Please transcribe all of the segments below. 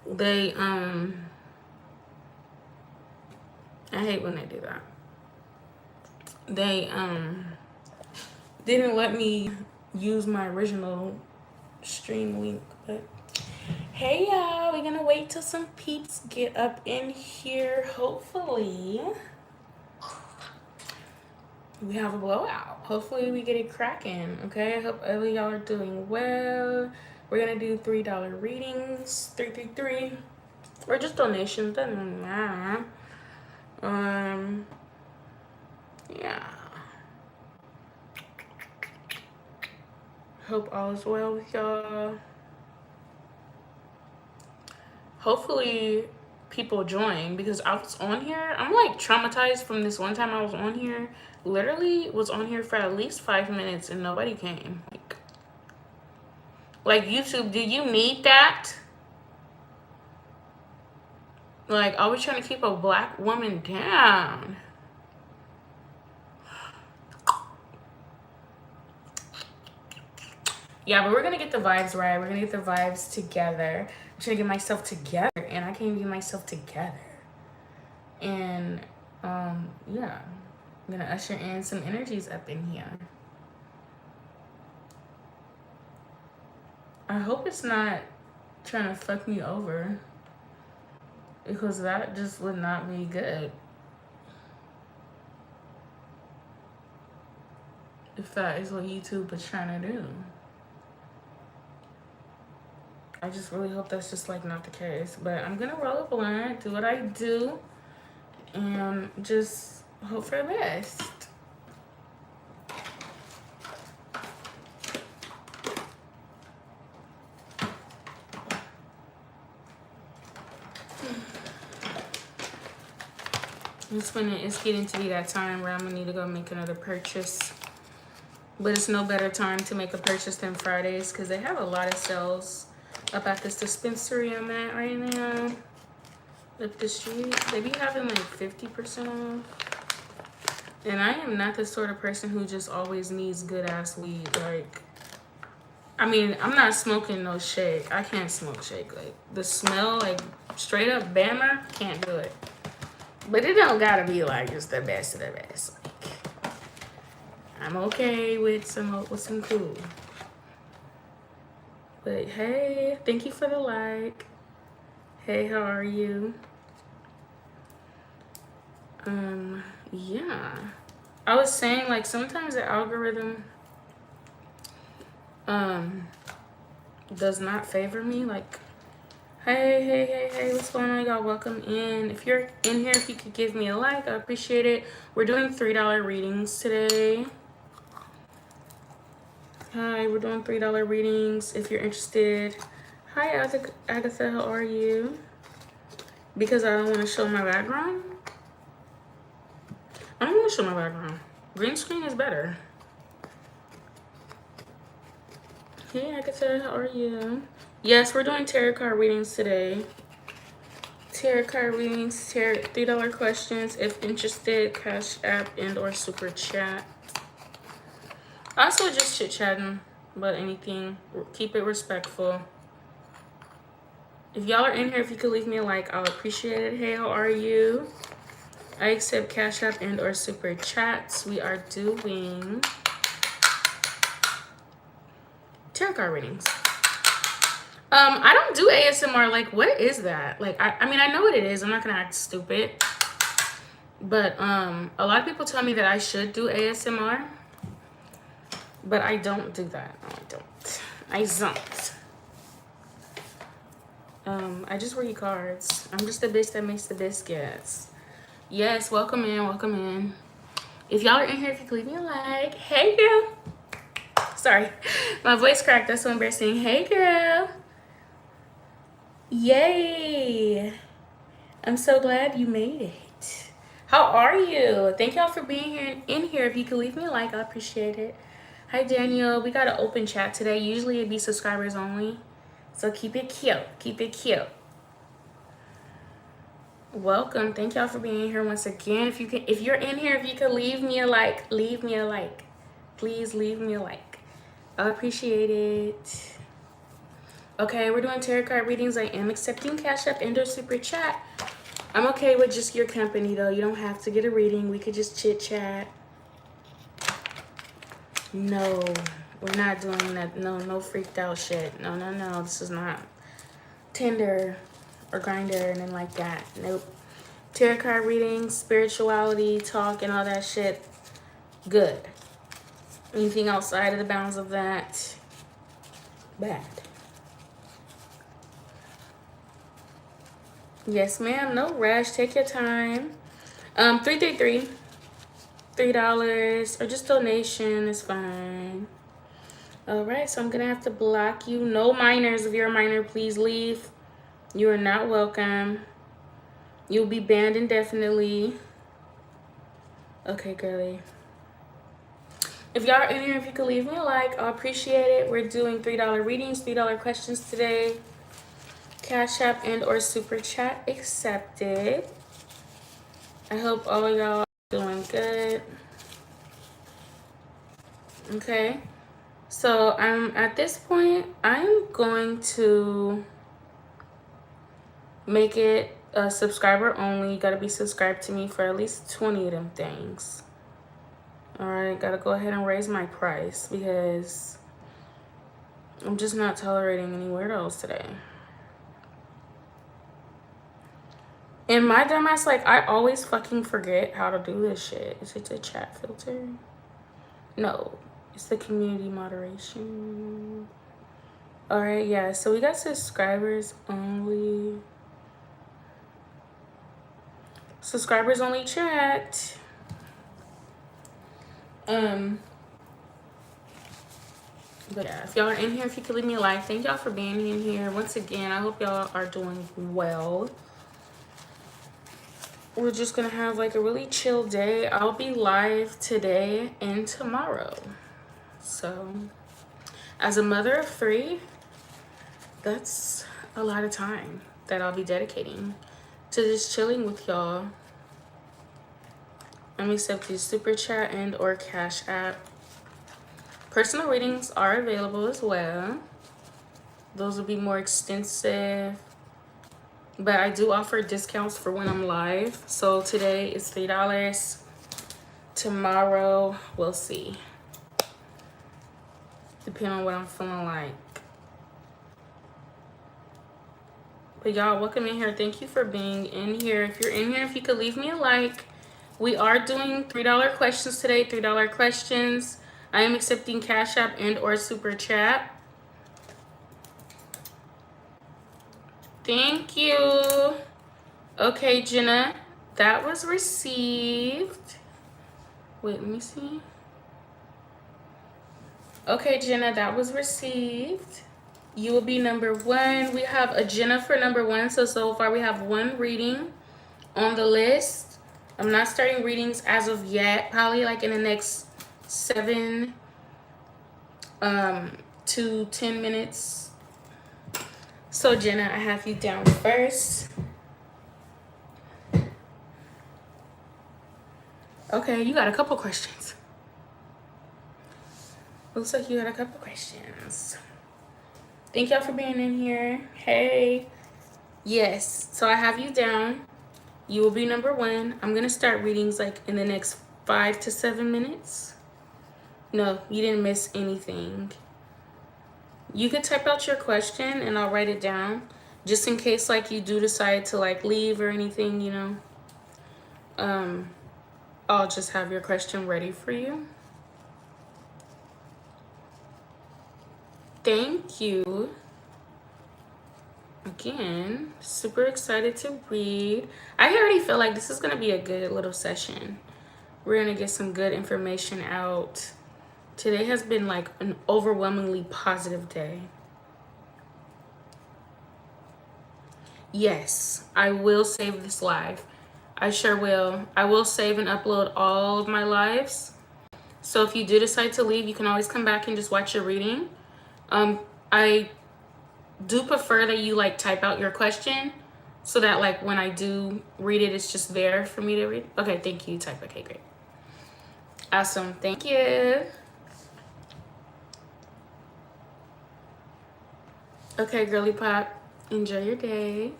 They I hate when they do that. They didn't let me use my original stream link, but hey y'all, we're gonna wait till some peeps get up in here. Hopefully we have a blowout. Hopefully we get it cracking. Okay, I hope all y'all are doing well. We're gonna do $3 readings, 333, or just donations. Doesn't matter. Yeah. Hope all is well with y'all. Hopefully people join, because I was on here. I'm like traumatized from this one time I was on here. Literally was on here for at least 5 minutes and nobody came. Like YouTube, do you need that? Like, I was trying to keep a black woman down. Yeah, but we're gonna get the vibes right. We're gonna get the vibes together. I'm trying to get myself together, and I can't even get myself together. And yeah, I'm gonna usher in some energies up in here. I hope it's not trying to fuck me over, because that just would not be good. If that is what YouTube is trying to do. I just really hope that's just like not the case. But I'm gonna roll a blunt, do what I do, and just hope for the best. It's getting to be that time where I'm gonna need to go make another purchase. But it's no better time to make a purchase than Fridays, because they have a lot of sales up at this dispensary I'm at right now. Up the street, they be having like 50% off. And I am not the sort of person who just always needs good ass weed. Like, I mean, I'm not smoking no shake. I can't smoke shake. Like, the smell, like straight up Bammer, can't do it. But it don't gotta be like just the best of the best. Like, I'm okay with some cool. But hey, thank you for the like. Hey, how are you? Yeah. I was saying, like, sometimes the algorithm does not favor me. Like, hey, what's going on, y'all? Welcome in. If you're in here, if you could give me a like, I appreciate it. We're doing $3 readings today. Hi, we're doing $3 readings if you're interested. Hi, Agatha, how are you? Because I don't want to show my background? I don't want to show my background. Green screen is better. Hey, Agatha, how are you? Yes, we're doing tarot card readings today. Tarot card readings, $3 questions. If interested, Cash App and or Super Chat. Also, just chit-chatting about anything. Keep it respectful. If y'all are in here, if you could leave me a like, I'll appreciate it. Hey, how are you? I accept Cash App and or Super Chats. We are doing tarot card readings. I don't do ASMR. Like, what is that? Like, I mean, I know what it is. I'm not gonna act stupid. But a lot of people tell me that I should do ASMR. But I don't do that. No, I don't. I just read cards. I'm just the bitch that makes the biscuits. Yes, welcome in. If y'all are in here, if you could leave me a like. Hey, girl. Sorry, my voice cracked. That's so embarrassing. Hey, girl. Yay. I'm so glad you made it. How are you? Thank y'all for being here in here. If you could leave me a like, I appreciate it. Hi, Daniel. We got an open chat today. Usually it'd be subscribers only. So keep it cute. Keep it cute. Welcome. Thank y'all for being here once again. If you're in here, if you could leave me a like, leave me a like. Please leave me a like. I appreciate it. Okay, we're doing tarot card readings. I am accepting Cash App and or Super Chat. I'm okay with just your company, though. You don't have to get a reading. We could just chit-chat. No, we're not doing that. No freaked out shit. No. This is not Tinder or Grindr or anything like that. Nope. Tarot card readings, spirituality, talk, and all that shit. Good. Anything outside of the bounds of that, bad. Yes, ma'am. No rush. Take your time. 333. $3 or just donation is fine. All right, so I'm gonna have to block you. No minors. If you're a minor, please leave. You are not welcome. You'll be banned indefinitely. Okay, girly. If y'all are in here, if you could leave me a like, I'll appreciate it. We're doing $3 readings, $3 questions today. Cash App and or Super Chat accepted. I hope all of y'all are doing good. Okay. So at this point, I'm going to make it a subscriber only. You gotta be subscribed to me for at least 20 of them things. All right, gotta go ahead and raise my price because I'm just not tolerating any weirdos today. And my dumbass, like, I always fucking forget how to do this shit. Is it the chat filter? No, it's the community moderation. All right, yeah, so we got subscribers only. Subscribers only chat. But yeah, if y'all are in here, if you could leave me a like, thank y'all for being in here. Once again, I hope y'all are doing well. We're just gonna have like a really chill day. I'll be live today and tomorrow. So as a mother of 3, that's a lot of time that I'll be dedicating to just chilling with y'all. Let me accept the Super Chat and or Cash App. Personal readings are available as well. Those will be more extensive, but I do offer discounts for when I'm live. So today is $3. Tomorrow, we'll see. Depending on what I'm feeling like. But y'all, welcome in here. Thank you for being in here. If you're in here, if you could leave me a like. We are doing $3 questions today. $3 questions. I am accepting Cash App and or Super Chat. Thank you. Okay, Jenna, that was received. Wait, let me see. Okay, Jenna, that was received. You will be number 1. We have a Jenna for number 1. So far we have 1 reading on the list. I'm not starting readings as of yet. Probably like in the next 7 to 10 minutes. So Jenna, I have you down first. Okay, you got a couple questions. Looks like you got a couple questions. Thank y'all for being in here. Hey. Yes, so I have you down. You will be number 1. I'm gonna start readings like in the next 5 to 7 minutes. No, you didn't miss anything. You could type out your question and I'll write it down just in case like you do decide to like leave or anything, you know. I'll just have your question ready for you. Thank you. Again, super excited to read. I already feel like this is going to be a good little session. We're going to get some good information out. Today has been like an overwhelmingly positive day. Yes, I will save this live. I sure will. I will save and upload all of my lives. So if you do decide to leave, you can always come back and just watch your reading. I do prefer that you like type out your question so that like when I do read it, it's just there for me to read. Okay, thank you. Type. Okay, great. Awesome. Thank you. Okay, girly pop, enjoy your day.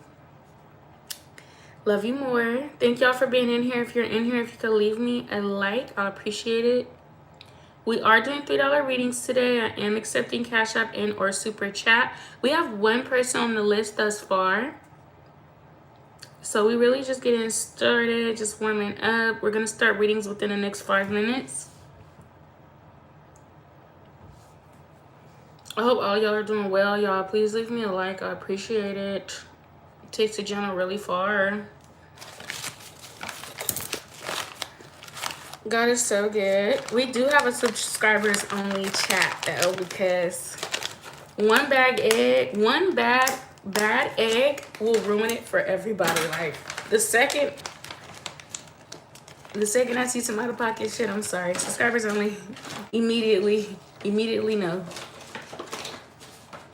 Love you more. Thank y'all for being in here. If you're in here, if you could leave me a like, I'll appreciate it. We are doing $3 readings today. I am accepting Cash App and or Super Chat. We have one person on the list thus far. So we really just getting started, just warming up. We're going to start readings within the next 5 minutes. I hope all y'all are doing well. Y'all, please leave me a like. I appreciate it. It takes the channel really far. God is so good. We do have a subscribers only chat though, because one bad egg will ruin it for everybody. Like the second I see some out of pocket shit, I'm sorry. Subscribers only, immediately no.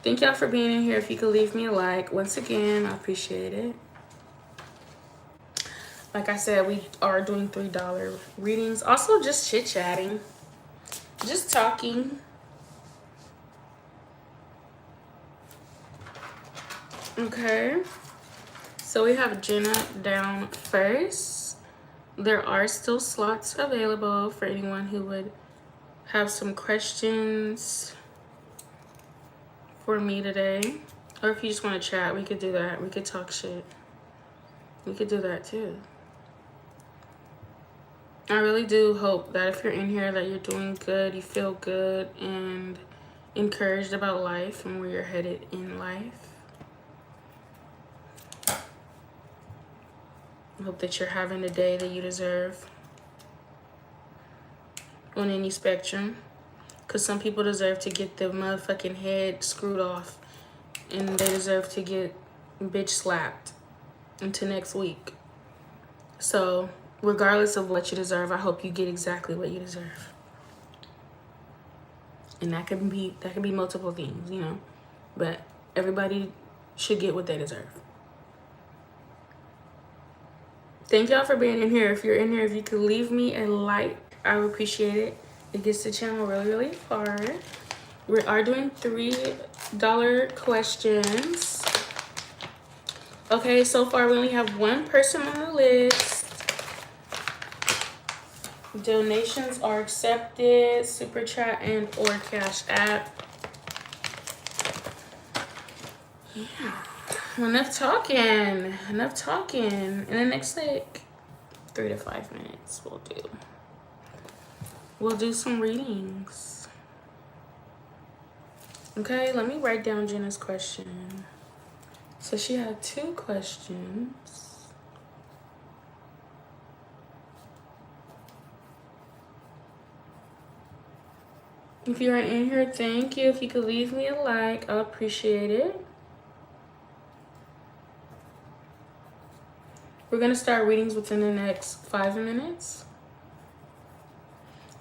Thank y'all for being in here. If you could leave me a like, once again, I appreciate it. Like I said, we are doing $3 readings. Also, just chit-chatting. Just talking. Okay. So we have Jenna down first. There are still slots available for anyone who would have some questions for me today. Or if you just want to chat, we could do that. We could talk shit. We could do that too. I really do hope that if you're in here that you're doing good, you feel good and encouraged about life and where you're headed in life. I hope that you're having the day that you deserve on any spectrum. Because some people deserve to get the motherfucking head screwed off and they deserve to get bitch slapped until next week. So regardless of what you deserve, I hope you get exactly what you deserve. And that can be multiple things, you know. But everybody should get what they deserve. Thank y'all for being in here. If you're in here, if you could leave me a like, I would appreciate it. It gets the channel really, really far. We are doing $3 questions. Okay, so far we only have one person on the list. Donations are accepted, Super Chat and or Cash App. Yeah. Enough talking. In the next like 3 to 5 minutes we'll do some readings. Okay, let me write down Jenna's question. So she had 2 questions. If you're in here, thank you. If you could leave me a like, I'll appreciate it. We're going to start readings within the next 5 minutes.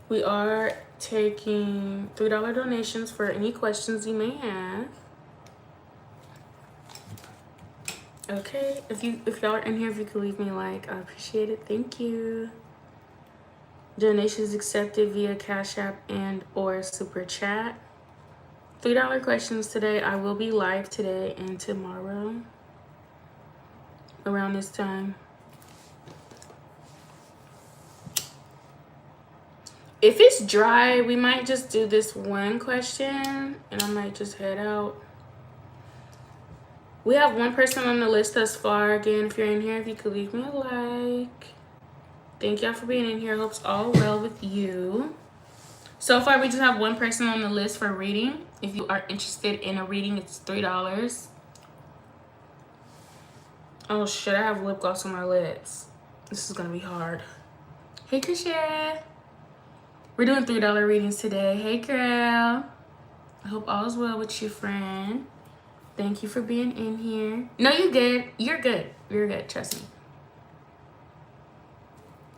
We are taking $3 donations for any questions you may have. Okay, if y'all are in here, if you could leave me a like, I appreciate it. Thank you. Donations accepted via Cash App and or Super Chat. $3 questions today. I will be live today and tomorrow around this time. If it's dry, we might just do this one question and I might just head out. We have one person on the list thus far. Again, if you're in here, if you could leave me a like. Thank y'all for being in here. Hope's all well with you. So far, we just have one person on the list for reading. If you are interested in a reading, it's $3. Oh shit, I have lip gloss on my lips. This is gonna be hard. Hey, Krisha. We're doing $3 readings today. Hey, girl. I hope all is well with you, friend. Thank you for being in here. No, you're good. You're good. You're good. Trust me.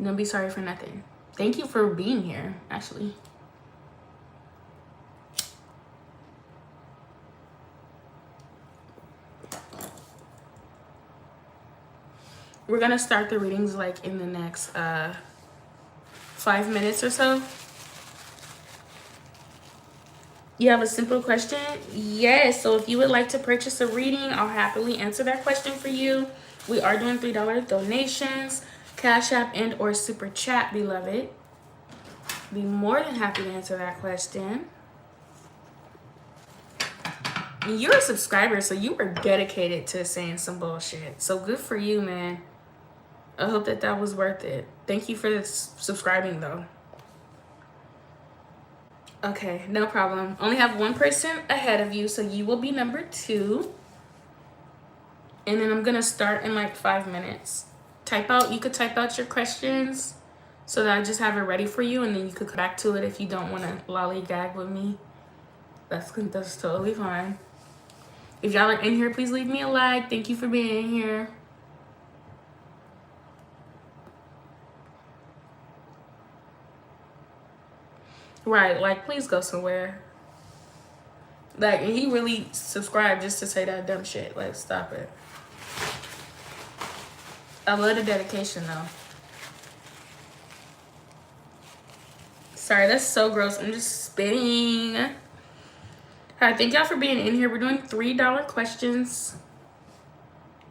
Don't be sorry for nothing. Thank you for being here, actually. We're gonna start the readings like in the next 5 minutes or so. You have a simple question? Yes. So if you would like to purchase a reading, I'll happily answer that question for you. We are doing $3 donations, Cash App and or Super Chat, beloved. Be more than happy to answer that question. You're a subscriber, so you were dedicated to saying some bullshit. So good for you, man. I hope that was worth it. Thank you for subscribing, though. Okay, no problem. Only have one person ahead of you, so you will be number 2. And then I'm gonna start in like 5 minutes. You could type out your questions so that I just have it ready for you, and then you could come back to it if you don't want to lollygag with me. That's totally fine. If y'all are in here, please leave me a like. Thank you for being here. Right, like, please go somewhere. Like, and he really subscribed just to say that dumb shit. Like, stop it. I love the dedication, though. Sorry, that's so gross. I'm just spitting. All right, thank y'all for being in here. We're doing $3 questions.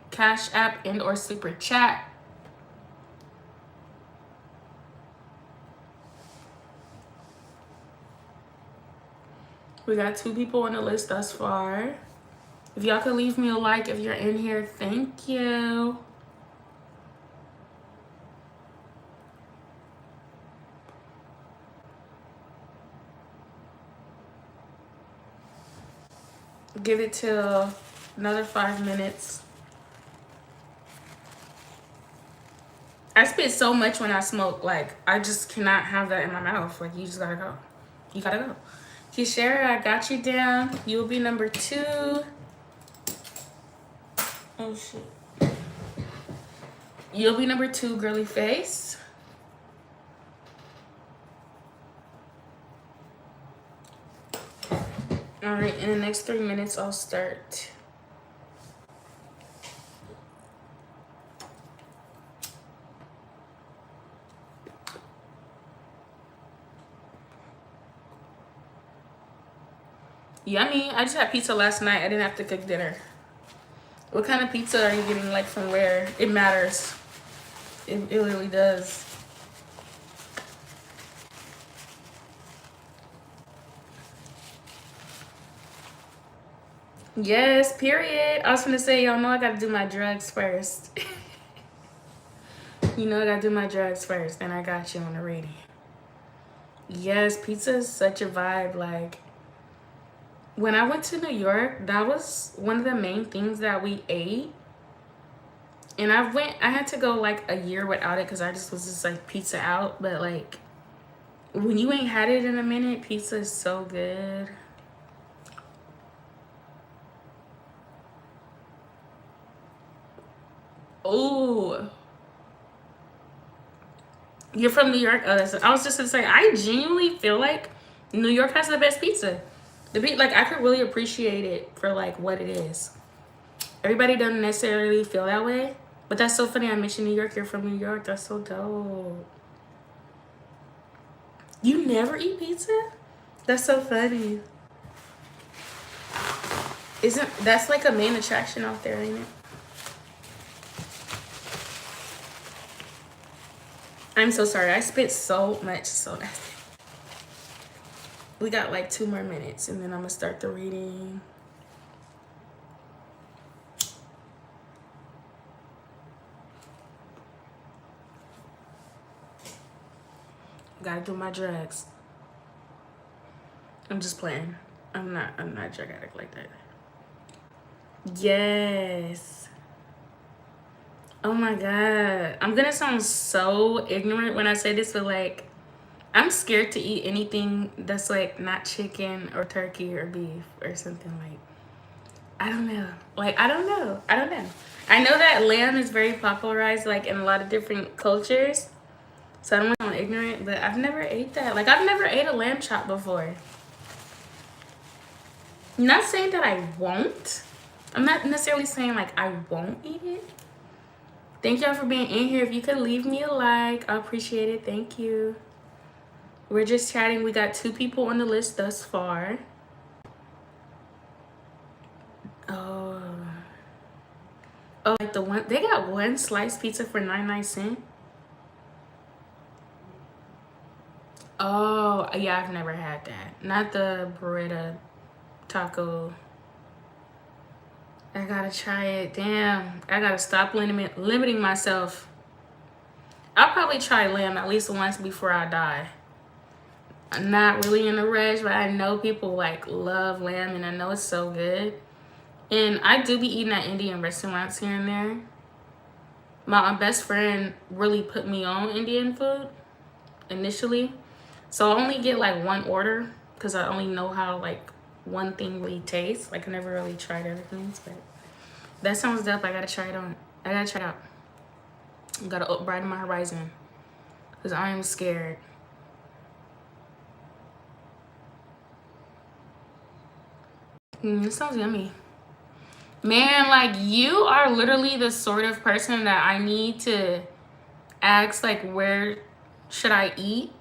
Cash App and or Super Chat. We got 2 people on the list thus far. If y'all could leave me a like if you're in here, thank you. Give it till another 5 minutes. I spit so much when I smoke. Like, I just cannot have that in my mouth. Like, you just gotta go. You gotta go. Kishara, I got you down. You'll be number 2. Oh, shit. You'll be number 2, girly face. All right, in the next 3 minutes, I'll start. Yummy. I just had pizza last night. I didn't have to cook dinner. What kind of pizza are you getting, like, from where? It matters. It really does. Yes, period. I was gonna say, y'all know I gotta do my drugs first. You know I gotta do my drugs first, then I got you on the reading. Yes, pizza is such a vibe. Like, when I went to New York, that was one of the main things that we ate. And I had to go like a year without it because I just was just like pizza out. But like, when you ain't had it in a minute, pizza is so good. Oh, you're from New York? I was just gonna say, I genuinely feel like New York has the best pizza. Like, I could really appreciate it for like what it is. Everybody doesn't necessarily feel that way, but that's so funny. I mentioned New York. You're from New York. That's so dope. You never eat pizza? That's so funny. That's like a main attraction out there, ain't it? I'm so sorry. I spit so much. So nasty. We got like 2 more minutes and then I'm gonna start the reading. Gotta do my drugs. I'm just playing. I'm not a drug addict like that. Yes. Oh my God. I'm gonna sound so ignorant when I say this, but like, I'm scared to eat anything that's like not chicken or turkey or beef or something. Like, I don't know. Like, I don't know. I know that lamb is very popularized like in a lot of different cultures. So I don't want to sound ignorant, but I've never ate that. Like, I've never ate a lamb chop before. I'm not saying that I won't. I'm not necessarily saying like I won't eat it. Thank y'all for being in here. If you could leave me a like, I appreciate it. Thank you. We're just chatting. We got 2 people on the list thus far. Oh. Oh, like the one, they got one sliced pizza for 99¢. Oh, yeah, I've never had that. Not the burrito taco. I gotta try it. Damn, I gotta stop limiting myself. I'll probably try lamb at least once before I die. I'm not really in a rush, but I know people like love lamb and I know it's so good. And I do be eating at Indian restaurants here and there. My best friend really put me on Indian food initially. So I only get like one order because I only know how like one thing really tastes. Like I never really tried everything, but that sounds dope. I gotta try it on. I gotta try it out. I gotta broaden my horizon because I am scared. It sounds yummy. Man, like you are literally the sort of person that I need to ask like where should I eat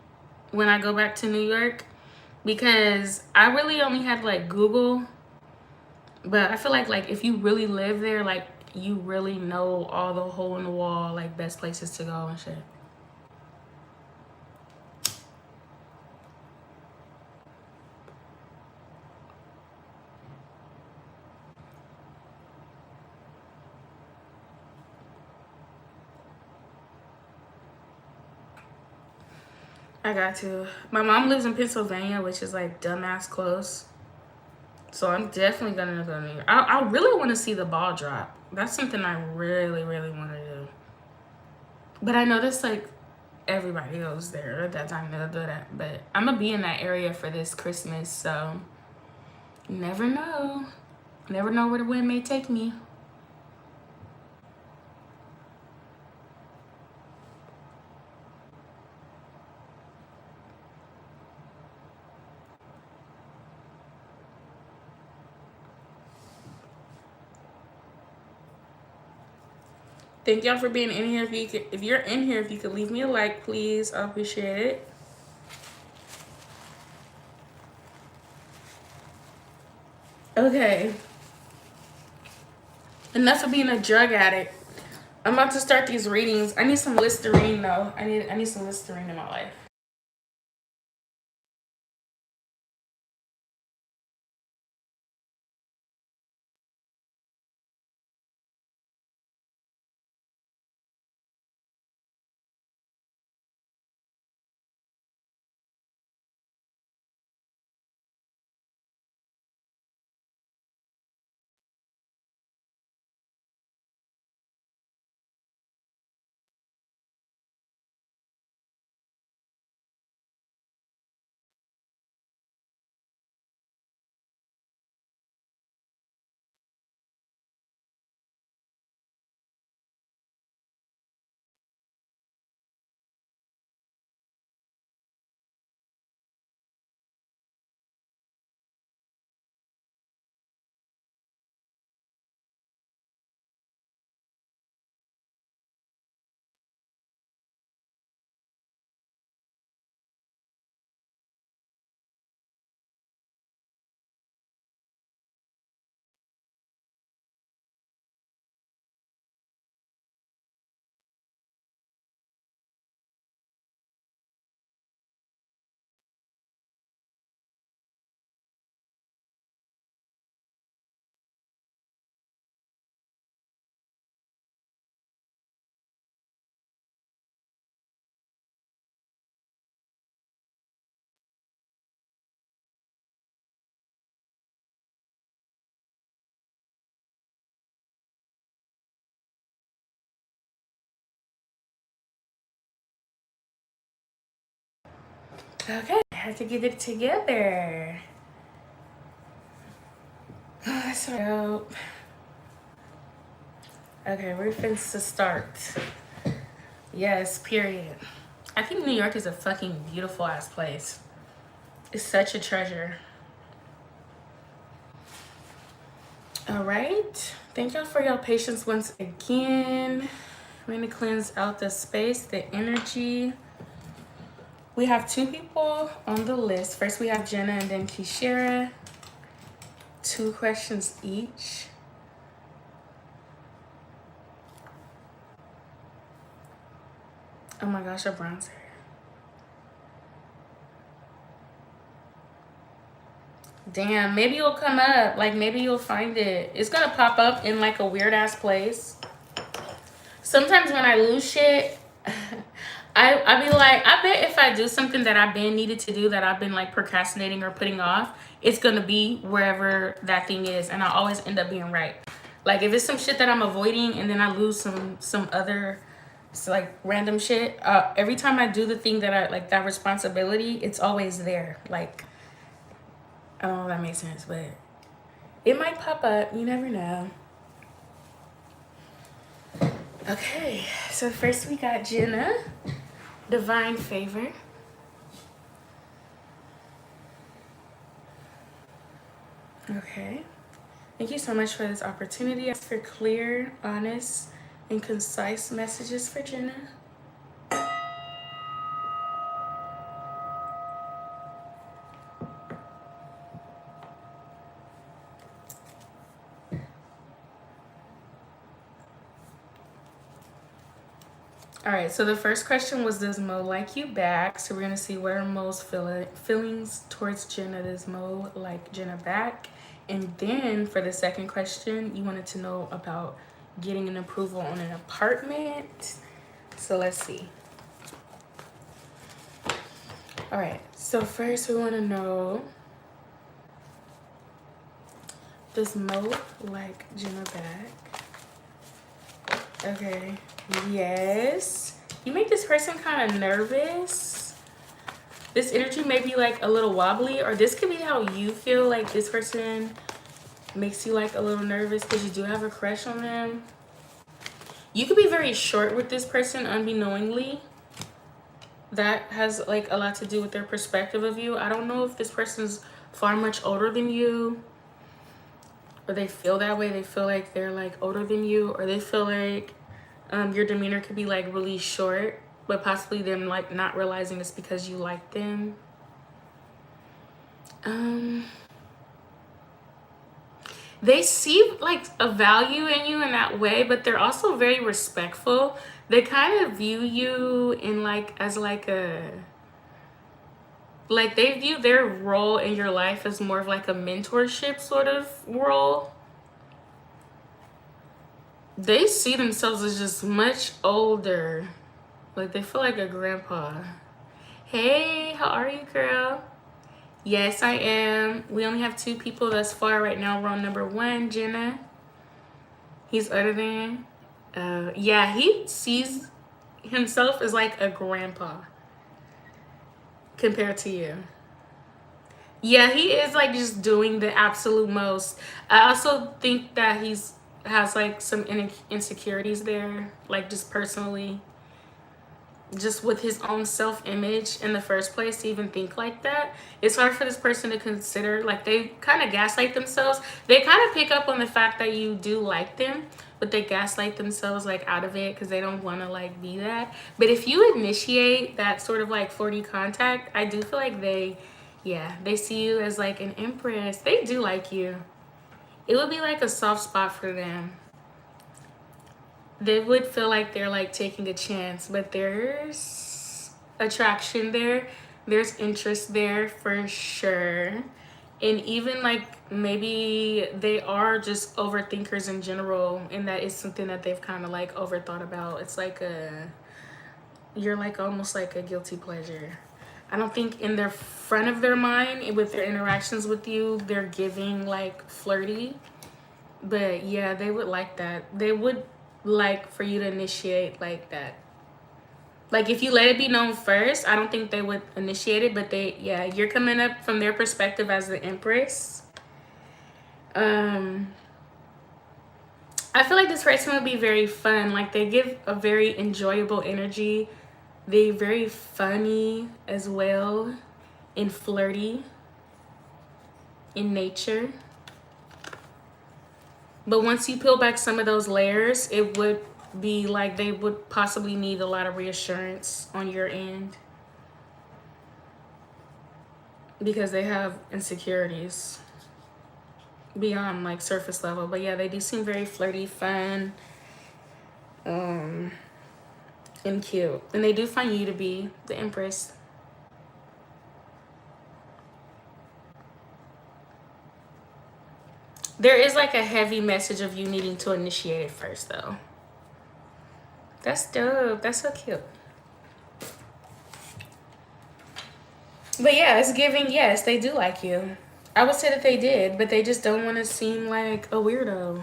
when I go back to New York, because I really only had like Google, but I feel like if you really live there, like you really know all the hole in the wall like best places to go and shit. I got to. My mom lives in Pennsylvania, which is like dumbass close. So I'm definitely gonna go to New York. I really want to see the ball drop. That's something I really, really want to do. But I noticed like everybody goes there at that time to do that. But I'm gonna be in that area for this Christmas, so never know. Never know where the wind may take me. Thank y'all for being in here. If you're in here, if you could leave me a like, please, I appreciate it. Okay. Enough of being a drug addict. I'm about to start these readings. I need some Listerine though. I need some Listerine in my life. Okay, I have to get it together. Oh, that's so dope. Okay, we're finna start. Yes, period. I think New York is a fucking beautiful ass place. It's such a treasure. All right. Thank y'all for your patience once again. I'm gonna cleanse out the space, the energy. We have two people on the list. First, we have Jenna and then Kishara. 2 questions each. Oh my gosh, a bronzer. Damn, maybe you'll come up. Like, maybe you'll find it. It's gonna pop up in like a weird ass place. Sometimes when I lose shit, I be like, I bet if I do something that I've been needed to do that I've been like procrastinating or putting off, it's gonna be wherever that thing is, and I always end up being right. Like if it's some shit that I'm avoiding and then I lose some other like random shit, every time I do the thing that I like, that responsibility, it's always there. Like I don't know if that makes sense, but it might pop up. You never know. Okay, so first we got Jenna, Divine Favor. Okay. Thank you so much for this opportunity. Ask for clear, honest, and concise messages for Jenna. All right, so the first question was, does Mo like you back? So we're gonna see what are Mo's feelings towards Jenna. Does Mo like Jenna back? And then for the second question, you wanted to know about getting an approval on an apartment. So let's see. All right, so first we wanna know, does Mo like Jenna back? Okay, yes. You make this person kind of nervous. This energy may be like a little wobbly, or this could be how you feel, like this person makes you like a little nervous because you do have a crush on them. You could be very short with this person unknowingly. That has like a lot to do with their perspective of you. I don't know if this person's far much older than you, or they feel that way. They feel like they're like older than you, or they feel like your demeanor could be like really short, but possibly them like not realizing it's because you like them. They see like a value in you in that way, but they're also very respectful. They kind of view you in like as like a, like they view their role in your life as more of like a mentorship sort of role. They see themselves as just much older. Like they feel like a grandpa. Hey, how are you, girl? Yes, I am. We only have 2 people thus far right now. We're on number 1, Jenna. He's older than. Yeah, he sees himself as like a grandpa compared to you. Yeah, he is like just doing the absolute most. I also think that has like some insecurities there, like just personally, just with his own self-image in the first place to even think like that. It's hard for this person to consider, like they kind of gaslight themselves. They kind of pick up on the fact that you do like them, but they gaslight themselves like out of it because they don't want to like be that. But if you initiate that sort of like 4D contact, I do feel like they see you as like an empress. They do like you. It would be like a soft spot for them. They would feel like they're like taking a chance, but there's attraction there. There's interest there for sure. And even like maybe they are just overthinkers in general, and that is something that they've kind of like overthought about. It's like you're like almost like a guilty pleasure. I don't think in their front of their mind with their interactions with you, they're giving like flirty. But yeah, they would like that. They would like for you to initiate like that. Like if you let it be known first, I don't think they would initiate it, but you're coming up from their perspective as the empress. I feel like this person would be very fun. Like they give a very enjoyable energy. They're very funny as well, and flirty in nature. But once you peel back some of those layers, it would be like they would possibly need a lot of reassurance on your end because they have insecurities beyond like surface level. But yeah, they do seem very flirty, fun. and cute. And they do find you to be the Empress. There is like a heavy message of you needing to initiate it first, though. That's dope. That's so cute. But yeah, it's giving, yes, they do like you. I would say that they did, but they just don't want to seem like a weirdo.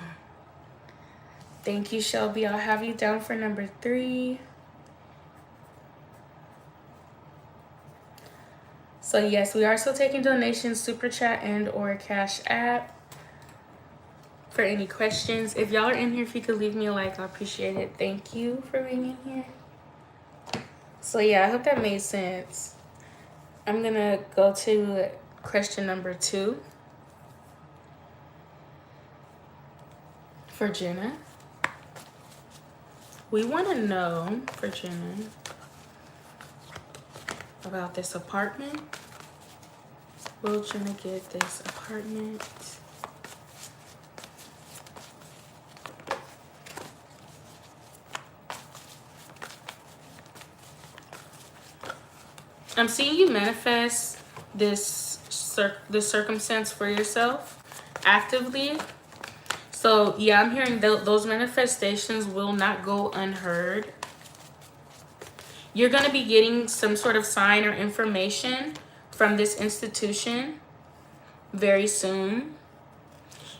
Thank you, Shelby. I'll have you down for number 3. So yes, we are still taking donations, super chat and or cash app. For any questions, if y'all are in here, if you could leave me a like, I appreciate it. Thank you for being in here. So yeah, I hope that made sense. I'm gonna go to question number 2 for Jenna. We want to know for Jenna about this apartment. Will Jenna get this apartment? I'm seeing you manifest this circumstance for yourself actively. So yeah, I'm hearing those manifestations will not go unheard. You're going to be getting some sort of sign or information from this institution very soon.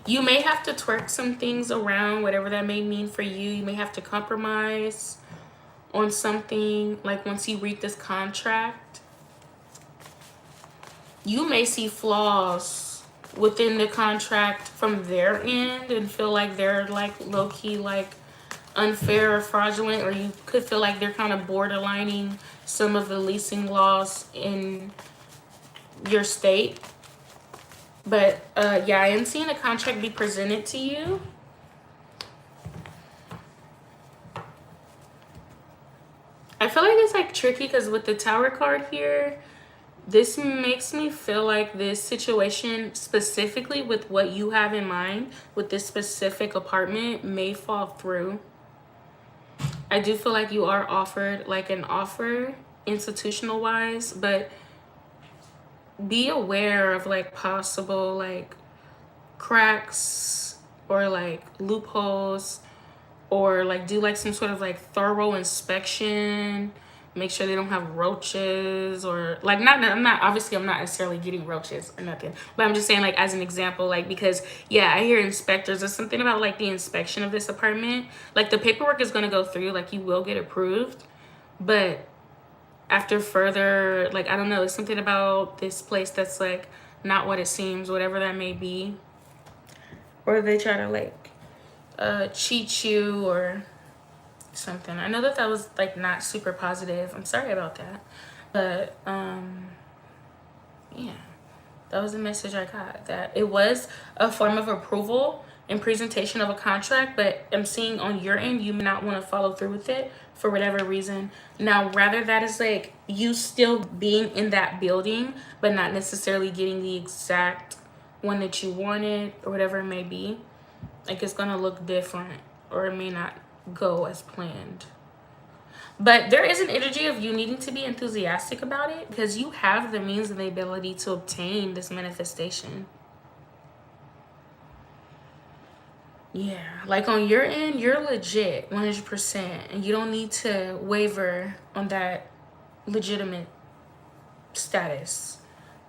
You may have to twerk some things around, whatever that may mean for you. You may have to compromise on something, like once you read this contract. You may see flaws within the contract from their end and feel like they're like low-key like unfair or fraudulent, or you could feel like they're kind of borderlining some of the leasing laws in your state. But yeah, I am seeing a contract be presented to you. I feel like it's like tricky because with the Tower card here, this makes me feel like this situation, specifically with what you have in mind with this specific apartment, may fall through. I do feel like you are offered like an offer institutional wise, but be aware of like possible like cracks or like loopholes, or like do like some sort of like thorough inspection. Make sure they don't have roaches, or like I'm not necessarily getting roaches or nothing, but I'm just saying like as an example, like because yeah, I hear inspectors. There's something about like the inspection of this apartment. Like the paperwork is going to go through, like you will get approved, but after further, like I don't know, it's something about this place that's like not what it seems, whatever that may be, or they try to like cheat you or something. I know that was like not super positive. I'm sorry about that, but yeah, that was the message I got, that it was a form of approval and presentation of a contract, but I'm seeing on your end you may not want to follow through with it for whatever reason. Now rather that is like you still being in that building but not necessarily getting the exact one that you wanted or whatever it may be. Like it's gonna look different, or it may not go as planned. But there is an energy of you needing to be enthusiastic about it because you have the means and the ability to obtain this manifestation. Yeah, like on your end, you're legit 100%, and you don't need to waver on that legitimate status.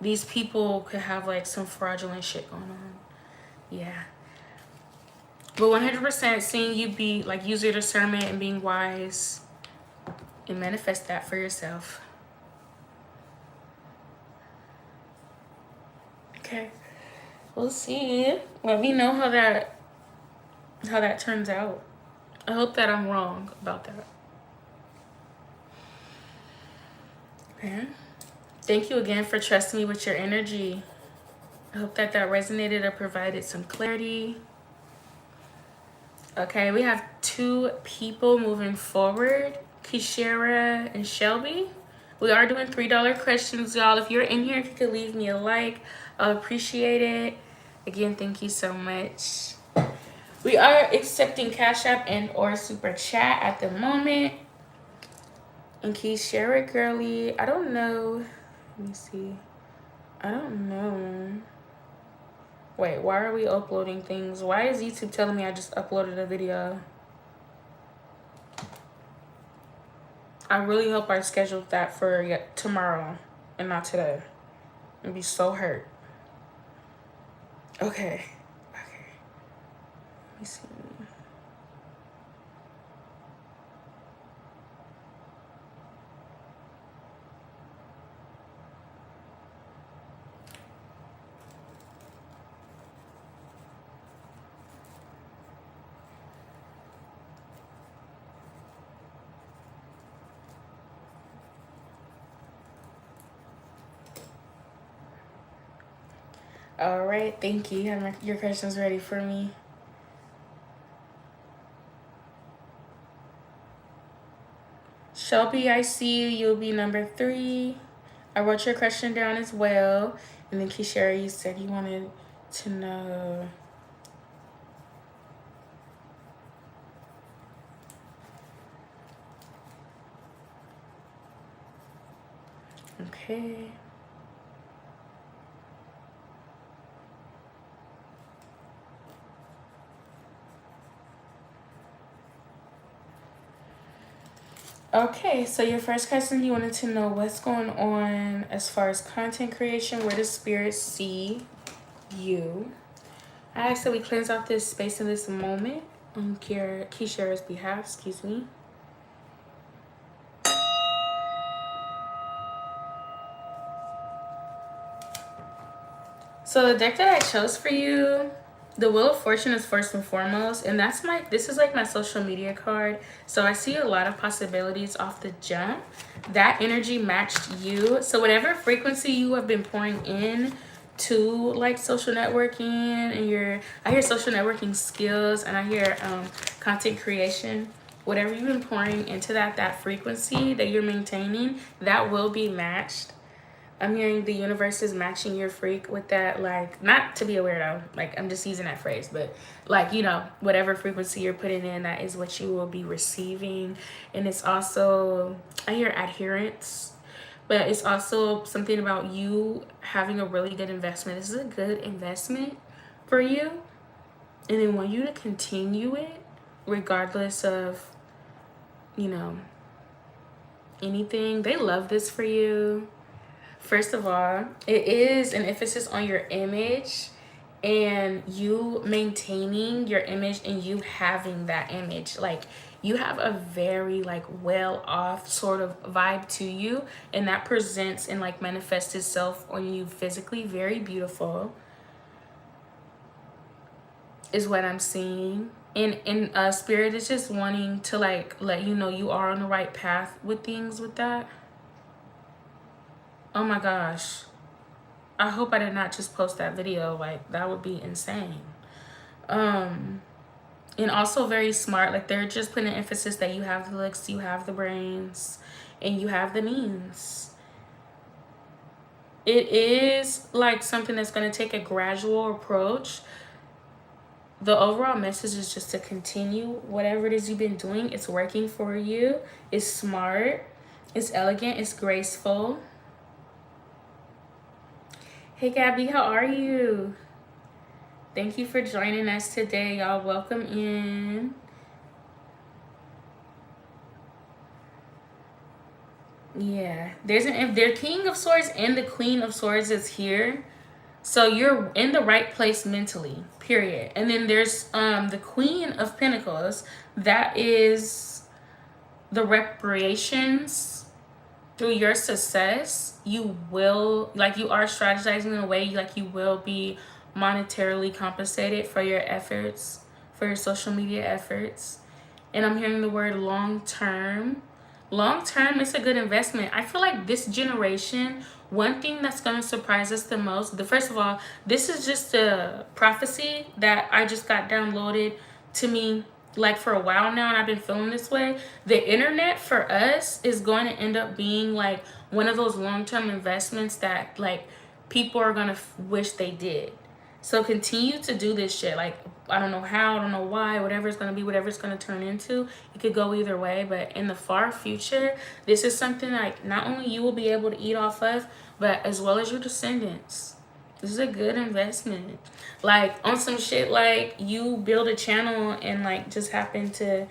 These people could have like some fraudulent shit going on. Yeah. But 100% seeing you be like use your discernment and being wise and manifest that for yourself. Okay. We'll see. Let me know how that turns out. I hope that I'm wrong about that. Okay. Thank you again for trusting me with your energy. I hope that resonated or provided some clarity. Okay, we have 2 people moving forward, Kishara and Shelby. We are doing $3 questions, y'all. If you're in here, if you could leave me a like, I'll appreciate it. Again, thank you so much. We are accepting Cash App and or Super Chat at the moment. And Key, share it, girly. I don't know. Let me see. I don't know. Wait, why are we uploading things? Why is YouTube telling me I just uploaded a video? I really hope I scheduled that for tomorrow and not today. I'd be so hurt. Okay. Okay. Let me see. All right, thank you. Have your questions ready for me. Shelby, I see you. You'll be number 3. I wrote your question down as well. And then Kishara, you said you wanted to know. Okay. Okay, so your first question, you wanted to know what's going on as far as content creation. Where does Spirit see you? I asked that we cleanse out this space in this moment on Kishara's behalf. Excuse me. So the deck that I chose for you, the Wheel of Fortune, is first and foremost, and this is like my social media card. So I see a lot of possibilities off the jump. That energy matched you. So whatever frequency you have been pouring in to like social networking and I hear social networking skills, and I hear content creation. Whatever you've been pouring into that frequency that you're maintaining, that will be matched. I'm hearing the universe is matching your freak with that, like, not to be a weirdo, like, I'm just using that phrase, but like, you know, whatever frequency you're putting in, that is what you will be receiving. And it's also, I hear adherence, but it's also something about you having a really good investment. This is a good investment for you, and they want you to continue it regardless of, you know, anything. They love this for you. First of all, it is an emphasis on your image and you maintaining your image and you having that image. Like, you have a very like well off sort of vibe to you, and that presents and like manifests itself on you physically. Very beautiful is what I'm seeing. And Spirit is just wanting to like let you know you are on the right path with things with that. Oh my gosh. I hope I did not just post that video. Like, that would be insane. And also very smart. Like, they're just putting an emphasis that you have the looks, you have the brains, and you have the means. It is like something that's going to take a gradual approach. The overall message is just to continue whatever it is you've been doing. It's working for you. It's smart. It's elegant. It's graceful. Hey Gabby, how are you? Thank you for joining us today, y'all. Welcome in. Yeah, their King of Swords and the Queen of Swords is here, so you're in the right place mentally. Period. And then there's the Queen of Pentacles. That is the reparations. Through your success, you will, like, you are strategizing in a way, like, you will be monetarily compensated for your efforts, for your social media efforts. And I'm hearing the word long-term. Long-term is a good investment. I feel like this generation, one thing that's going to surprise us the most, first of all, this is just a prophecy that I just got downloaded to me like for a while now, and I've been feeling this way. The internet for us is going to end up being like one of those long-term investments that like people are going to wish they did. So continue to do this shit. Like, I don't know how, I don't know why, whatever it's going to be, whatever it's going to turn into, it could go either way. But in the far future, this is something like not only you will be able to eat off of, but as well as your descendants. This is a good investment. Like, on some shit, like, you build a channel and, like, just happen to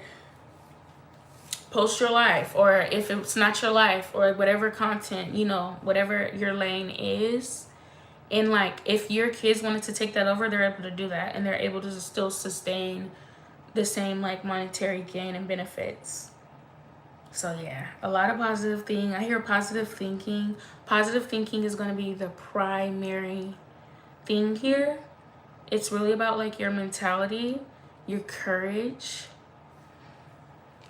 post your life, or if it's not your life, or whatever content, you know, whatever your lane is. And, like, if your kids wanted to take that over, they're able to do that. And they're able to still sustain the same, like, monetary gain and benefits. So, yeah, a lot of positive thing. I hear positive thinking. Positive thinking is going to be the primary thing here. It's really about, like, your mentality, your courage,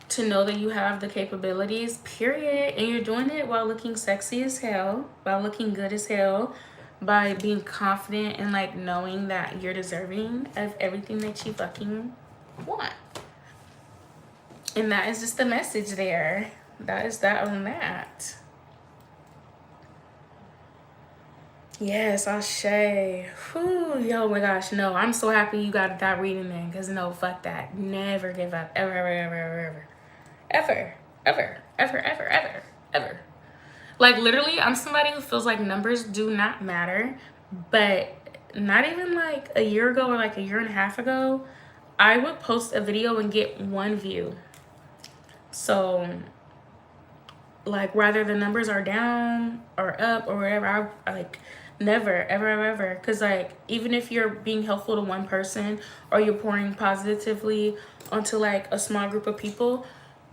to know that you have the capabilities, period. And you're doing it while looking sexy as hell, while looking good as hell, by being confident and, like, knowing that you're deserving of everything that you fucking want. And that is just the message there. That is that on that. Yes, Ashe. Whew, yo, my gosh, no, I'm so happy you got that reading in, because no, fuck that. Never give up. Ever, ever, ever, ever, ever. Ever, ever, ever, ever, ever, ever. Like, literally, I'm somebody who feels like numbers do not matter. But not even like a year ago or like a year and a half ago, I would post a video and get 1 view. So, like, whether the numbers are down or up or whatever, I like never, ever, ever, ever. Because, like, even if you're being helpful to one person or you're pouring positively onto, like, a small group of people,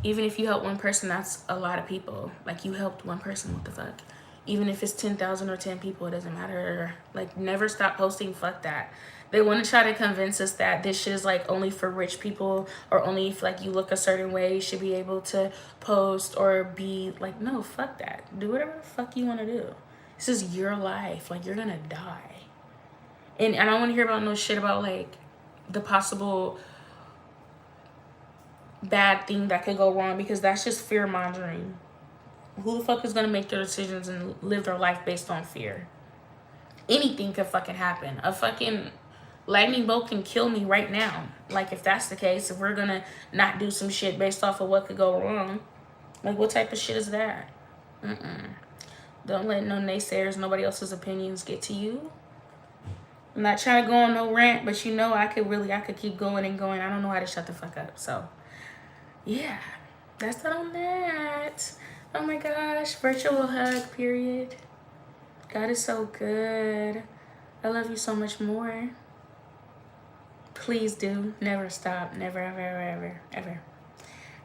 even if you help one person, that's a lot of people. Like, you helped one person, what the fuck? Even if it's 10,000 or 10 people, it doesn't matter. Like, never stop posting, fuck that. They want to try to convince us that this shit is, like, only for rich people, or only if, like, you look a certain way, you should be able to post or be, like, no, fuck that. Do whatever the fuck you want to do. This is your life. Like, you're gonna die. And I don't want to hear about no shit about, like, the possible bad thing that could go wrong, because that's just fear mongering. Who the fuck is gonna make their decisions and live their life based on fear? Anything could fucking happen. A fucking lightning bolt can kill me right now. Like, if that's the case, if we're gonna not do some shit based off of what could go wrong, like, what type of shit is that? Don't let no naysayers, nobody else's opinions get to you. I'm not trying to go on no rant, but you know, I could keep going and going. I don't know how to shut the fuck up. So, yeah, that's that on that. Oh my gosh, virtual hug, period. God is so good. I love you so much more. Please do. Never stop. Never, ever, ever, ever, ever.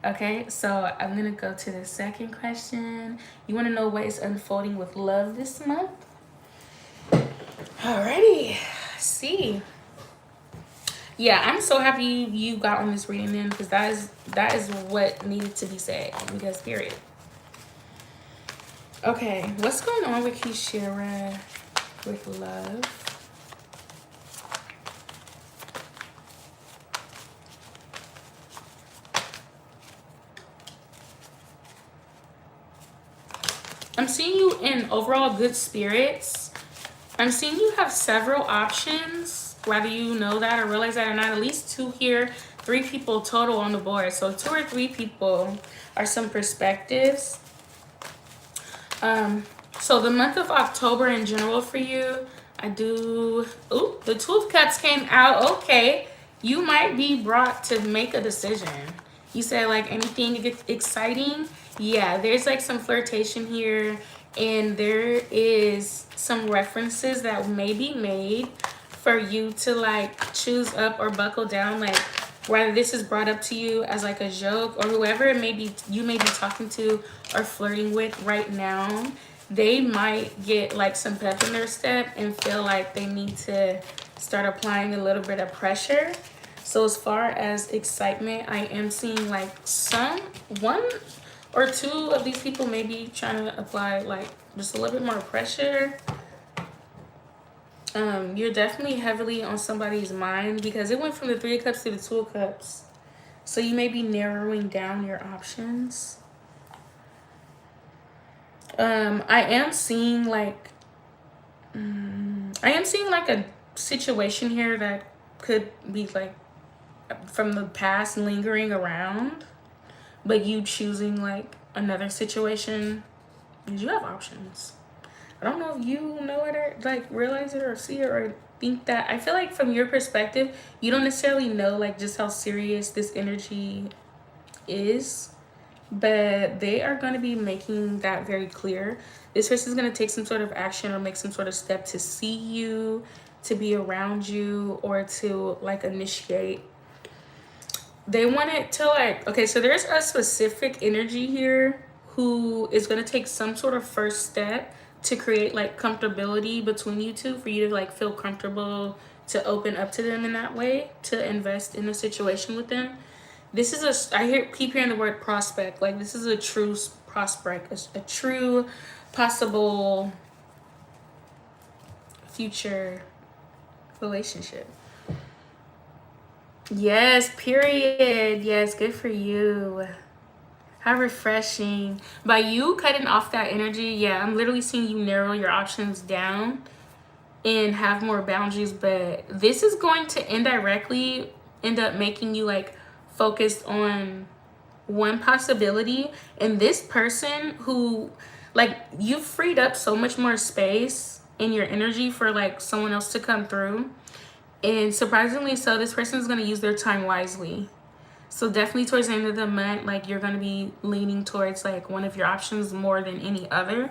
Okay, so I'm going to go to the second question. You want to know what is unfolding with love this month? Alrighty. See. Yeah, I'm so happy you got on this reading then, because that is what needed to be said. Because, period. Okay, what's going on with Kishira with love? I'm seeing you in overall good spirits. I'm seeing you have several options, whether you know that or realize that or not. At least 2 here, 3 people total on the board. So 2 or 3 people are some perspectives. So the month of October in general for you, the 2 of Cups came out. Okay, you might be brought to make a decision. You said, like, anything exciting? Yeah, there's, like, some flirtation here, and there is some references that may be made for you to, like, choose up or buckle down. Like, whether this is brought up to you as, like, a joke, or whoever it may be you may be talking to or flirting with right now, they might get, like, some pep in their step and feel like they need to start applying a little bit of pressure. So as far as excitement, I am seeing, like, 1 or 2 of these people may be trying to apply, like, just a little bit more pressure. You're definitely heavily on somebody's mind, because it went from the 3 of Cups to the 2 of Cups. So you may be narrowing down your options. I am seeing like a situation here that could be like from the past lingering around, but you choosing like another situation, because you have options. I don't know if you know it or like realize it or see it or think that. I feel like from your perspective, you don't necessarily know like just how serious this energy is, but they are going to be making that very clear. This person is going to take some sort of action or make some sort of step to see you, to be around you, or to like initiate. They want it to like, okay, so there's a specific energy here who is going to take some sort of first step to create like comfortability between you two, for you to like feel comfortable to open up to them in that way, to invest in a situation with them. This is keep hearing the word prospect. Like this is a true prospect, a true possible future relationship. Yes, period. Yes, good for you. How refreshing. By you cutting off that energy, yeah, I'm literally seeing you narrow your options down and have more boundaries, but this is going to indirectly end up making you like focused on one possibility. And this person who, like, you've freed up so much more space in your energy for like someone else to come through. And surprisingly so, this person is going to use their time wisely. So definitely towards the end of the month, like you're going to be leaning towards like one of your options more than any other.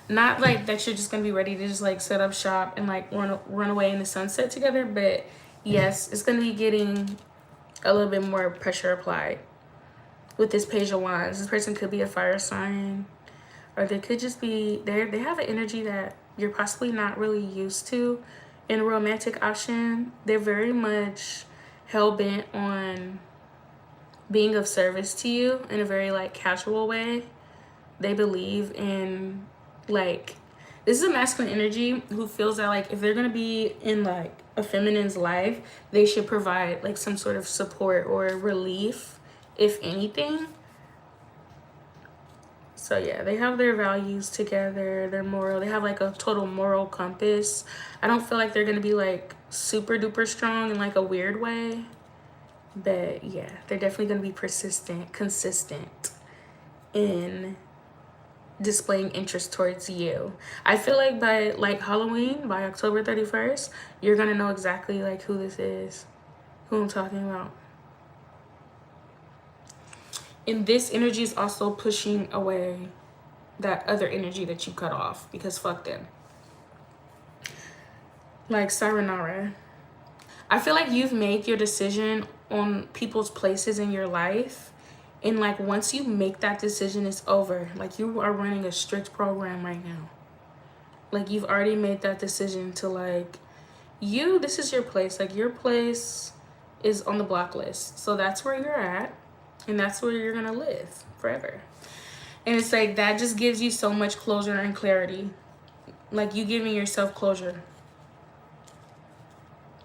Not like that you're just going to be ready to just like set up shop and like run away in the sunset together. But yes, it's going to be getting a little bit more pressure applied with this Page of Wands. This person could be a fire sign, or they could just be there. They have an energy that you're possibly not really used to in a romantic option. They're very much hell-bent on being of service to you in a very like casual way. They believe in like, this is a masculine energy who feels that like if they're gonna be in like a feminine's life, they should provide like some sort of support or relief, if anything. So yeah, they have their values together, their moral, they have like a total moral compass. I don't feel like they're gonna be like super duper strong in like a weird way, but yeah, they're definitely gonna be persistent, consistent in displaying interest towards you. I feel like by like Halloween, by October 31st, you're gonna know exactly like who this is, who I'm talking about. And this energy is also pushing away that other energy that you cut off, because fuck them. Like Saranara, I feel like you've made your decision on people's places in your life. And like once you make that decision, it's over. Like you are running a strict program right now. Like you've already made that decision to like, this is your place. Like your place is on the block list. So that's where you're at. And that's where you're gonna live forever. And it's like that just gives you so much closure and clarity. Like you giving yourself closure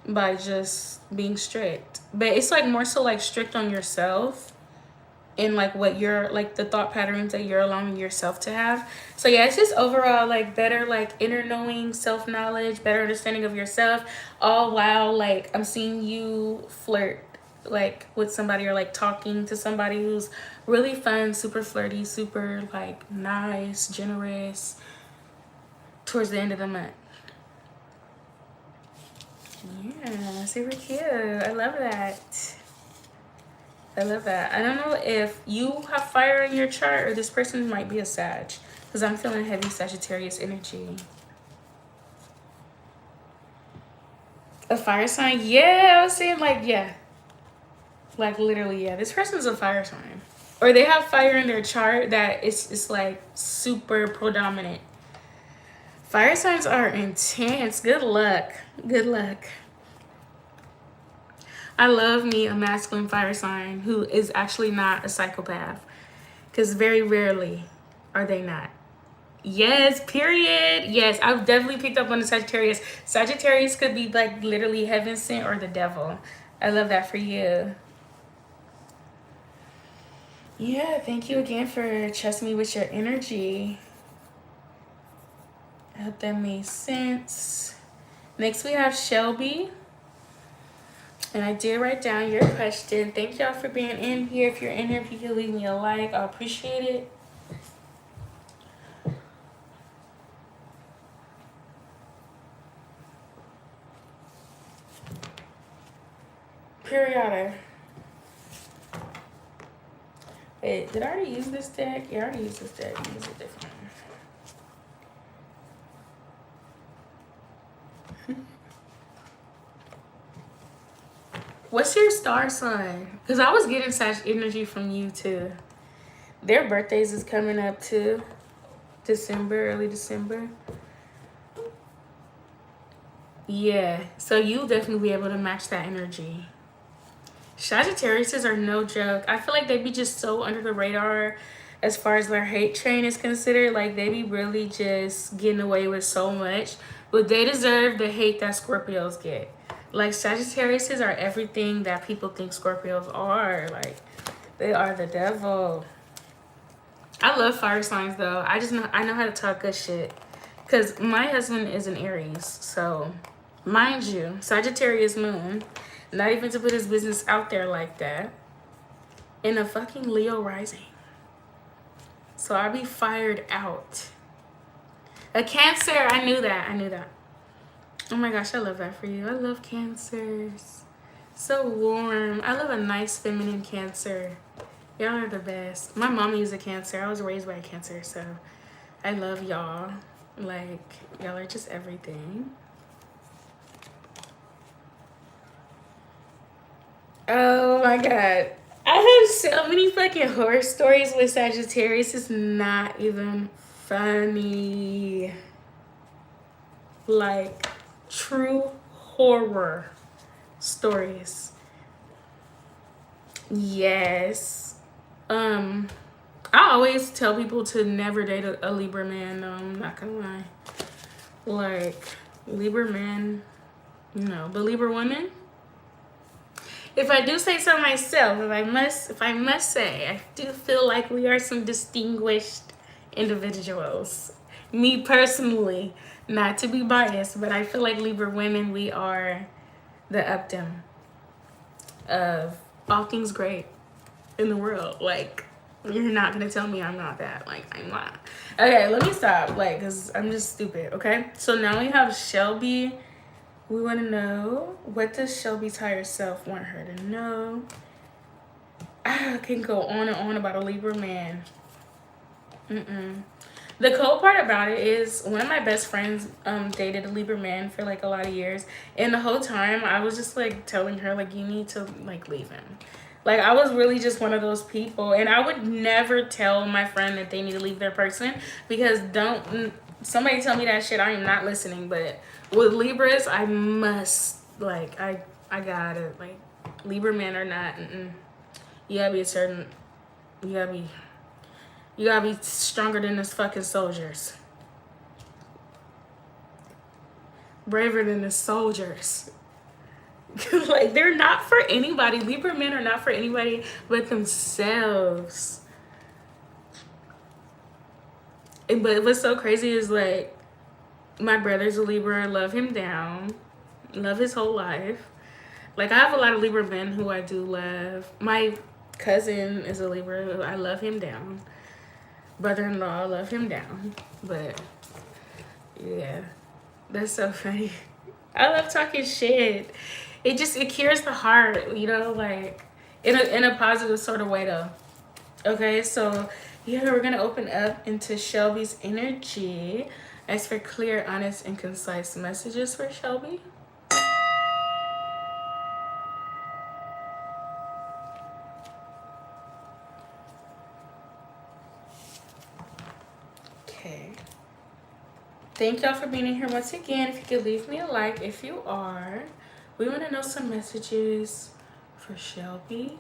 by just being strict. But it's like more so like strict on yourself and like what you're like, the thought patterns that you're allowing yourself to have. So yeah, it's just overall like better like inner knowing, self-knowledge, better understanding of yourself, all while like I'm seeing you flirt like with somebody, or like talking to somebody who's really fun, super flirty, super like nice, generous towards the end of the month. Yeah, super cute. I love that. I love that. I don't know if you have fire in your chart or this person might be a Sag, because I'm feeling heavy Sagittarius energy. A fire sign? Yeah, I was saying like, yeah. Like literally, yeah. This person's a fire sign. Or they have fire in their chart that it's like super predominant. Fire signs are intense. Good luck. Good luck. I love me a masculine fire sign who is actually not a psychopath, because very rarely are they not. Yes, period. Yes, I've definitely picked up on the Sagittarius. Sagittarius could be like literally heaven sent or the devil. I love that for you. Yeah, thank you again for trusting me with your energy. I hope that made sense. Next we have Shelby. And I did write down your question. Thank y'all for being in here. If you're in here, if you can leave me a like, I appreciate it. Period. Wait, did I already use this deck? Yeah, I already used this deck. Use a different one. What's your star sign? Because I was getting such energy from you too. Their birthdays is coming up too. December, early December. Yeah, so you'll definitely be able to match that energy. Sagittariuses are no joke. I feel like they be just so under the radar as far as their hate train is considered. Like, they be really just getting away with so much. But they deserve the hate that Scorpios get. Like, Sagittariuses are everything that people think Scorpios are. Like, they are the devil. I love fire signs, though. I know how to talk good shit. Because my husband is an Aries. So, mind you, Sagittarius moon. Not even to put his business out there like that. In a fucking Leo rising. So I be fired out. A Cancer, I knew that. Oh my gosh, I love that for you. I love Cancers. So warm. I love a nice feminine Cancer. Y'all are the best. My mommy is a Cancer. I was raised by a Cancer, so I love y'all. Like, y'all are just everything. Oh my god. I have so many fucking horror stories with Sagittarius. It's not even funny. Like, true horror stories. Yes. I always tell people to never date a Libra man. No, I'm not gonna lie. Like, Libra men, no. But Libra women, if I do say so myself, if I must say, I do feel like we are some distinguished individuals. Me personally, not to be biased, but I feel like Libra women, we are the uptim of all things great in the world. Like, you're not gonna tell me I'm not that. Like, I'm not. Okay, let me stop. Like, cause I'm just stupid. Okay, so now we have Shelby. We want to know, what does Shelby's higher self want her to know? I can go on and on about a Libra man. The cool part about it is one of my best friends dated a Libra man for like a lot of years, and the whole time I was just like telling her, like, you need to like leave him. Like, I was really just one of those people, and I would never tell my friend that they need to leave their person, because don't somebody tell me that shit, I am not listening. But with Libras, I must, like, I got it. Like, Libra men are not, you gotta be a certain, you gotta be stronger than this fucking soldiers. Braver than the soldiers. Like, they're not for anybody. Libra men are not for anybody but themselves. But what's so crazy is, like, my brother's a Libra. Love him down. Love his whole life. Like, I have a lot of Libra men who I do love. My cousin is a Libra. I love him down. Brother-in-law, love him down. But yeah, that's so funny. I love talking shit. It cures the heart, you know, like, in a positive sort of way, though. Okay, so yeah, we're gonna open up into Shelby's energy. Ask for clear, honest, and concise messages for Shelby. Okay. Thank y'all for being in here once again. If you could leave me a like if you are. We want to know some messages for Shelby.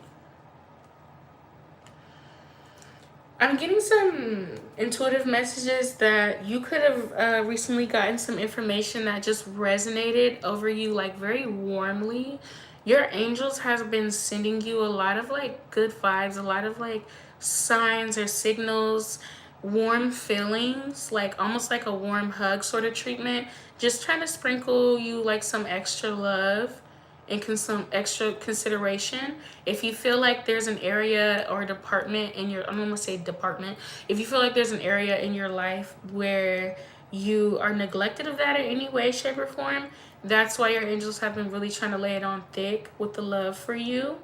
I'm getting some intuitive messages that you could have recently gotten some information that just resonated over you, like, very warmly. Your angels have been sending you a lot of, like, good vibes, a lot of, like, signs or signals warm feelings, like almost like a warm hug sort of treatment, just trying to sprinkle you like some extra love and some extra consideration. If you feel like there's an area or department in your, I'm gonna say department, if you feel like there's an area in your life where you are neglected of that in any way, shape, or form, that's why your angels have been really trying to lay it on thick with the love for you.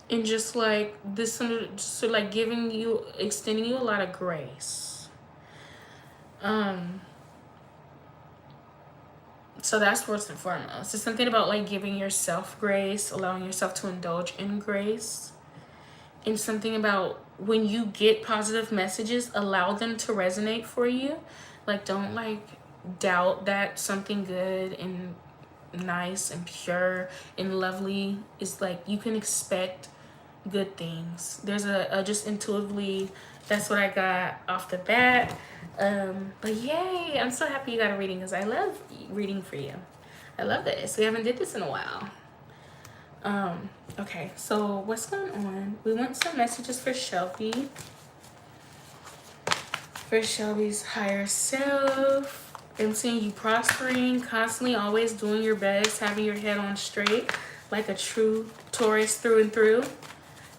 And just like this, so like giving you, extending you a lot of grace. So that's first and foremost. It's something about like giving yourself grace, allowing yourself to indulge in grace. And something about when you get positive messages, allow them to resonate for you. Like, don't like doubt that something good and nice and pure and lovely is like, you can expect good things. There's a just intuitively, that's what I got off the bat. But yay, I'm so happy you got a reading because I love reading for you. I love this. We haven't did this in a while. Okay, so what's going on? We want some messages for Shelby. For Shelby's higher self. I'm seeing you prospering, constantly always doing your best, having your head on straight, like a true Taurus through and through.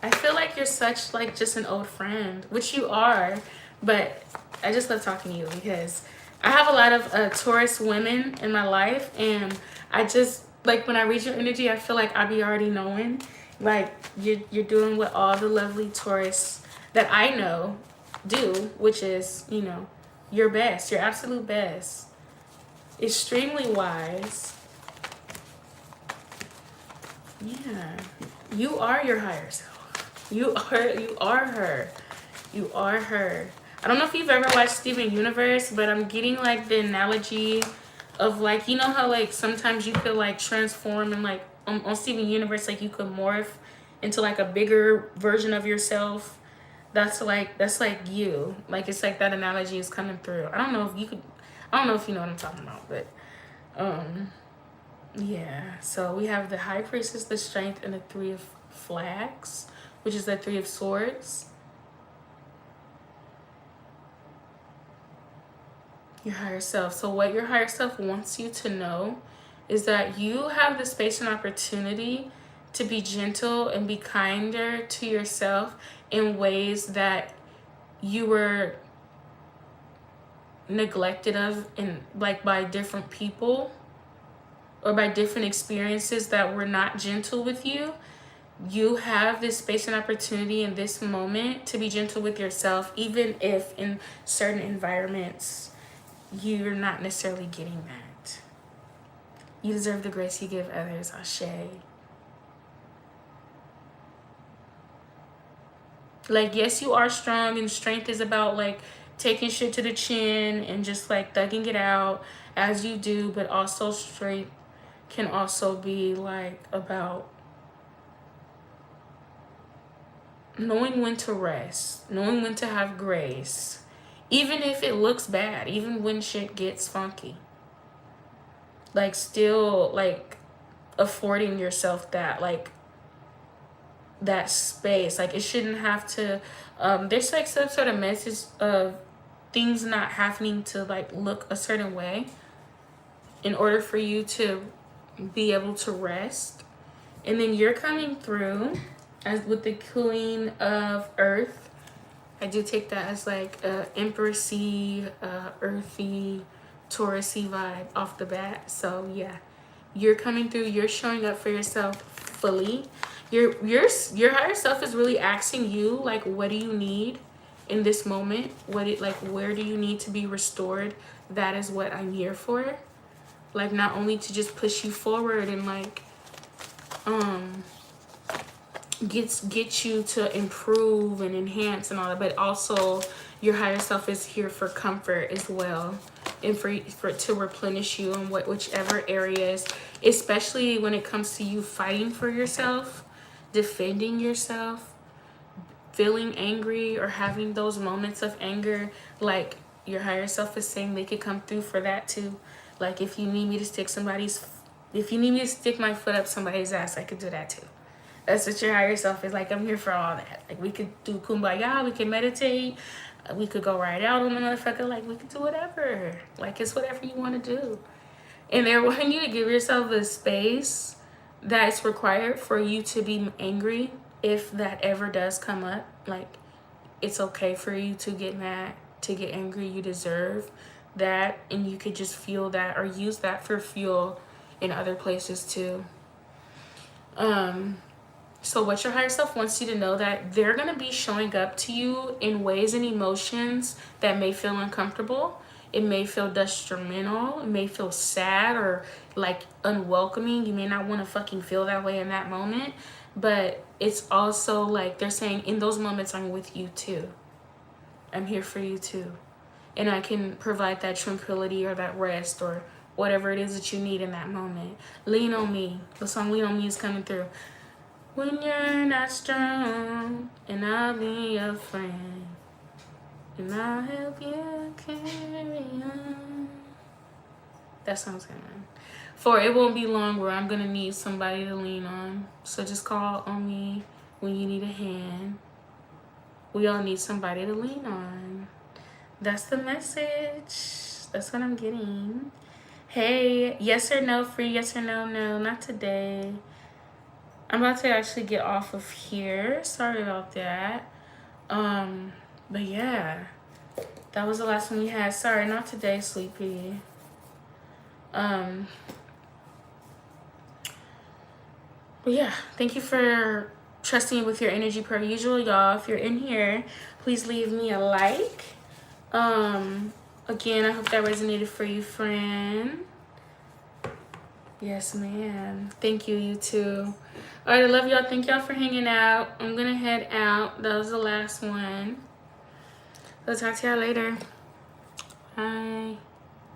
I feel like you're such like just an old friend, which you are, but I just love talking to you because I have a lot of Taurus women in my life, and I just like when I read your energy, I feel like I be already knowing, like you're doing what all the lovely Taurus that I know do, which is, you know, your best, your absolute best. Extremely wise. Yeah, you are your higher self. You are her. You are her. I don't know if you've ever watched Steven Universe, but I'm getting like the analogy of like, you know how like sometimes you could like transform and like on Steven Universe, like you could morph into like a bigger version of yourself. That's like you. Like it's like that analogy is coming through. I don't know if you know what I'm talking about, but yeah. So we have the High Priestess, the Strength, and the Three of Flags, which is the Three of Swords. Your higher self. So what your higher self wants you to know is that you have the space and opportunity to be gentle and be kinder to yourself in ways that you were neglected of in like by different people or by different experiences that were not gentle with you. You have this space and opportunity in this moment to be gentle with yourself, even if in certain environments you're not necessarily getting that. You deserve the grace you give others. Ashe. Like, yes, you are strong, and strength is about like taking shit to the chin and just like thugging it out as you do, but also strength can also be like about knowing when to rest, knowing when to have grace, even if it looks bad, even when shit gets funky. Like still like affording yourself that like that space. Like it shouldn't have to there's like some sort of message of things not happening to like look a certain way in order for you to be able to rest. And then you're coming through as with the Queen of Earth. I do take that as like a Empressy, earthy, Taurusy vibe off the bat. So yeah, you're coming through. You're showing up for yourself fully. Your higher self is really asking you like, what do you need in this moment? Where do you need to be restored? That is what I'm here for. Like not only to just push you forward and like get you to improve and enhance and all that, but also your higher self is here for comfort as well, and for to replenish you in whichever areas, especially when it comes to you fighting for yourself, defending yourself, feeling angry or having those moments of anger. Like your higher self is saying they could come through for that too. Like if you need me to stick my foot up somebody's ass, I could do that too. That's what your higher self is like. I'm here for all that. Like, we could do kumbaya, we can meditate, we could go ride out on the motherfucker. Like, we could do whatever. Like, it's whatever you want to do. And they're wanting you to give yourself the space that's required for you to be angry if that ever does come up. Like, it's okay for you to get mad, to get angry. You deserve that, and you could just feel that or use that for fuel in other places too. So what your higher self wants you to know, that they're going to be showing up to you in ways and emotions that may feel uncomfortable. It may feel detrimental. It may feel sad or like unwelcoming. You may not want to fucking feel that way in that moment. But it's also like they're saying, in those moments, I'm with you too. I'm here for you too. And I can provide that tranquility or that rest or whatever it is that you need in that moment. Lean on me. The song Lean on Me is coming through. When you're not strong, and I'll be your friend, and I'll help you carry on. That song's good. For it won't be long where I'm gonna need somebody to lean on. So just call on me when you need a hand. We all need somebody to lean on. That's the message. That's what I'm getting. Hey, yes or no, free, yes or no, no, not today. I'm about to actually get off of here. Sorry about that. But yeah, that was the last one we had. Sorry, not today, Sleepy. But yeah, thank you for trusting me with your energy per usual, y'all. If you're in here, please leave me a like. Again, I hope that resonated for you, friend. Yes, ma'am. Thank you, you too. All right, I love y'all. Thank y'all for hanging out. I'm gonna head out. That was the last one. I'll talk to y'all later. Bye.